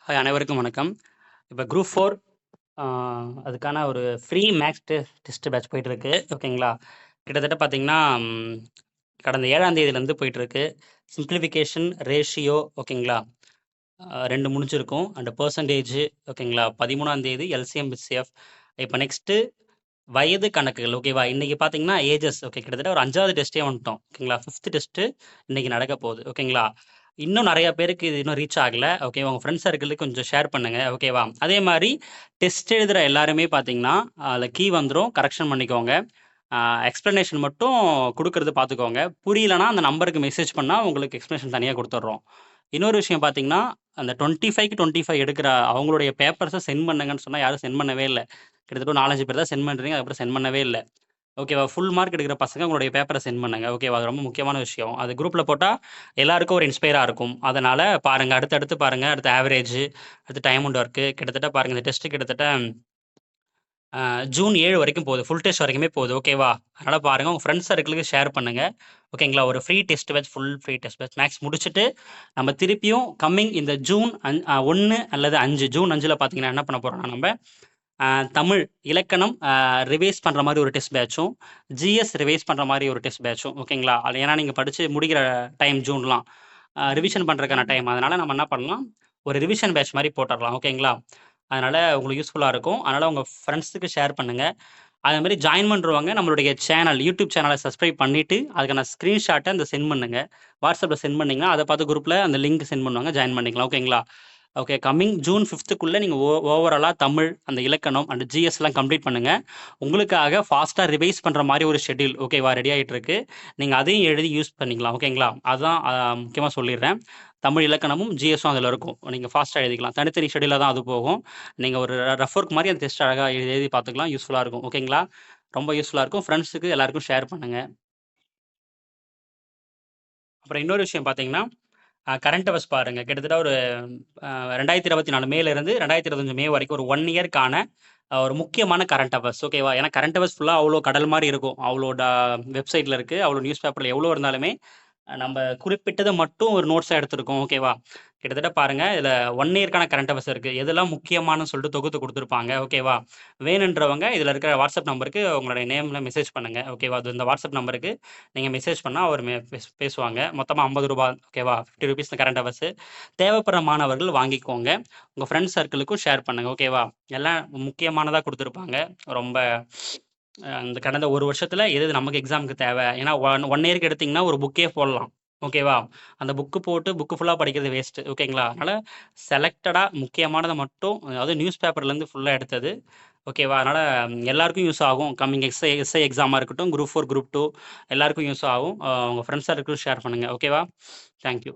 Hi அனைவருக்கும் வணக்கம். இப்போ குரூப் 4 ஆ அதுக்கான ஒரு ஃப்ரீ மேக்ஸ் டெஸ்ட் பேட்ச் போயிட்டுருக்கு. ஓகேங்களா? கிட்டத்தட்ட பார்த்தீங்கன்னா, கடந்த 7ஆம் தேதியிலேருந்து போயிட்டுருக்கு. சிம்ப்ளிஃபிகேஷன், ரேஷியோ ஓகேங்களா? 2 முடிஞ்சிருக்கும். அண்ட் பெர்சன்டேஜ் ஓகேங்களா? 13ஆம் தேதி எல்சிஎம், ஹெச்சிஎஃப். இப்போ நெக்ஸ்ட்டு வயது கணக்குகள் ஓகேவா? இன்னைக்கு பார்த்தீங்கன்னா, ஏஜஸ் ஓகே கிட்டத்தட்ட ஒரு 5வது டெஸ்ட்டே வந்துட்டோம். ஓகேங்களா? 5த் டெஸ்ட்டு இன்னைக்கு நடக்க போகுது. ஓகேங்களா? இன்னும் நெறைய பேருக்கு இது இன்னும் ரீச் ஆகல. ஓகே உங்க ஃப்ரெண்ட்ஸ் சர்க்கிளுக்கு கொஞ்சம் ஷேர் பண்ணுங்க. ஓகேவா? அதே மாரி டெஸ்ட் எழுதுற எல்லாருமே பார்த்தீங்கன்னா, அதில கீ வந்துரும். கரெக்ஷன் பண்ணிக்கோங்க. ஆ எக்ஸ்ப்ளனேஷன் மட்டும் குடுக்கறது பார்த்துக்கோங்க. புரியலன்னா அந்த நம்பருக்கு மெசேஜ் பண்ணா உங்களுக்கு எக்ஸ்ப்ளனேஷன் தனியா குடுத்துடுறோம். இன்னொரு விஷயம் பார்த்தீங்கன்னா, அந்த 25க்கு 25 எடுக்கிற அவங்களுடைய பேப்பர்ஸ சென்ட் பண்ணுங்கன்னு சொன்னா யாரும் சென்ட் பண்ணவே இல்ல. கிட்டத்தட்ட ஒரு 4, 5 பேர் தான் சென்ட் பண்றீங்க. அதுக்கப்புறம் சென்ட் பண்ணவே இல்ல. ஓகேவா? ஃபுல் மார்க் எடுக்கிற பசங்க உங்களுடைய பேப்பர சென்ட் பண்ணுங்க. ஓகேவா? அது ரொம்ப முக்கியமான விஷயம். அது குரூப்ல போட்டா எல்லாருக்கும் ஒரு இன்ஸ்பயரா இருக்கும். அதனால பாருங்க. அடுத்தடுத்து பாருங்க. அடுத்து ஆவரேஜ், அடுத்து டைம் அண்ட் ஒர்க் கிட்டத்தட்ட பாருங்க. இந்த டெஸ்ட் கிட்டத்தட்ட ஜூன் 7 வரைக்கும் போகுது. ஃபுல் டெஸ்ட் வரைக்குமே போகுது. ஓகேவா? அதனால பாருங்க. உங்க ஃப்ரெண்ட்ஸ் சர்க்கிளுக்கு ஷேர் பண்ணுங்க. ஓகேங்களா? ஒரு free test batch full free test batch maths முடிச்சுட்டு, நம்ம திருப்பியும் கம்மிங் இந்த ஜூன் 1 அல்லது 5 ஜூன் 5ல பார்த்தீங்கன்னா என்ன பண்ண போறோம்னா நம்ப தமிழ் இலக்கணம் ரிவைஸ் பண்ற மாரி ஒரு டெஸ்ட் பேட்சும், ஜிஎஸ் ரிவைஸ் பண்ற மாரி ஒரு டெஸ்ட் பேட்சும் ஓகேங்களா? அது ஏன்னா நீங்க படிச்சு முடிக்கிற டைம் ஜூன்லாம். ரிவிஷன் பண்றதுக்கான டைம். அதனால நம்ம என்ன பண்ணலாம், ஒரு ரிவிஷன் பேட்ச் மாரி போட்டுறலாம். ஓகேங்களா? அதனால உங்களுக்கு யூஸ்ஃபுல்லா இருக்கும். அதனால உங்க ஃப்ரெண்ட்ஸுக்கு ஷேர் பண்ணுங்க. அதே மாரி ஜாயின் பண்றவங்க நம்மளுடைய சேனல், யூடியூப் சேனல சப்ஸ்கிரைப் பண்ணிட்டு, அதுக்கான ஸ்கிரீன்ஷாட்ட அந்த சென்ட் பண்ணுங்க. WhatsAppல சென்ட் பண்ணீங்கன்னா, அத பார்த்து குரூப்ல அந்த லிங்க் சென்ட் பண்ணுவாங்க. ஜாயின் பண்ணிக்கலாம். ஓகேங்களா? ஓகே. கம்மிங் ஜூன் 5த்துக்குள்ள நீங்க ஓவராலா தமிழ், அந்த இலக்கணம் அண்ட் ஜிஎஸ்லாம் கம்ப்ளீட் பண்ணுங்க. உங்களுக்காக ஃபாஸ்ட்டா ரிவைஸ் பண்ற மாரி ஒரு ஷெட்யூல் ஓகேவா? ரெடி ஆயிட்டு இருக்கு. நீங்க அதையும் எழுதி யூஸ் பண்ணிக்கலாம். ஓகேங்களா? அதான் முக்கியமா சொல்லிர்றேன். தமிழ் இலக்கணமும், ஜிஎஸும் அதில இருக்கும். நீங்க ஃபாஸ்ட்டா எழுதிக்கலாம். தனித்தனி ஷெட்யூலா தான் அது போகும். நீங்க ஒரு ரஃப் ஒர்க் மாரி அந்த டெஸ்ட் அழகா எழுதி பார்த்துக்கலாம். யூஸ்ஃபுல்லா இருக்கும். ஓகேங்களா? ரொம்ப யூஸ்ஃபுல்லா இருக்கும். ஃப்ரெண்ட்ஸுக்கு எல்லாருக்கும் ஷேர் பண்ணுங்க. அப்புறம் இன்னொரு விஷயம் பார்த்தீங்கன்னா, கரண்ட் அவர்ஸ் பாருங்க. கிட்டத்தட்ட ஒரு 2024 மேலேருந்து 2025 மே வரைக்கும் ஒரு 1 இயர்க்கான ஒரு முக்கியமான கரண்ட் அவர்ஸ் ஓகேவா? ஏன்னா கரண்ட் அவர்ஸ் ஃபுல்லா அவ்ளோ கடல் மாரி இருக்கும். அவ்ளோ வெப்சைட்ல இருக்கு. அவ்ளோ நியூஸ் பேப்பர்ல எவ்ளோ இருந்தாலுமே, நம்ப குறிப்பிட்டத மட்டும் ஒரு நோட்ஸா எடுத்திருக்கோம். ஓகேவா? கிட்டத்தட்ட பாருங்க, இதுல 1 இயர்க்கான கரண்ட் அவர்ஸ் இருக்கு. எதெல்லாம் முக்கியமானன்னு சொல்லிட்டு தொகுத்து குடுத்துருப்பாங்க. ஓகேவா? வேணுன்றவங்க இதுல இருக்கிற வாட்ஸ்அப் நம்பருக்கு உங்களுடைய நேம்ல மெசேஜ் பண்ணுங்க. ஓகேவா? அது இந்த வாட்ஸ்அப் நம்பருக்கு நீங்க மெசேஜ் பண்ணா அவர் பேசுவாங்க. மொத்தமா ரூ. 50 ஓகேவா? ₹50 கரண்ட் அவர்ஸ். தேவைப்படுற மாணவர்கள் வாங்கிக்கோங்க. உங்க ஃப்ரெண்ட்ஸ் சர்க்கிளுக்கும் ஷேர் பண்ணுங்க. ஓகேவா? எல்லாம் முக்கியமானதா குடுத்துருப்பாங்க. ரொம்ப இந்த கடந்த 1 வருஷத்துல எது எது நமக்கு எக்ஸாம்க்கு தேவை. ஏன்னா 1 இயர்க்கு எடுத்தீங்கன்னா, ஒரு புக்கே போடலாம். ஓகேவா? அந்த புக் போட்டு புக் ஃபுல்லா படிக்கிறது வேஸ்ட். ஓகேங்களா? அதனால செலக்டடா முக்கியமானத மட்டும் அதாவது நியூஸ் பேப்பர்லேருந்து ஃபுல்லா எடுத்தது. ஓகேவா? அதனால எல்லாருக்கும் யூஸ் ஆகும். கம்மிங் எஸ்ஐ எக்ஸாமா இருக்கட்டும், குரூப் 4, குரூப் 2 எல்லாருக்கும் யூஸ் ஆகும். உங்க ஃப்ரெண்ட்ஸ் சர்க்கிளுக்கும் ஷேர் பண்ணுங்க. ஓகேவா? Thank you.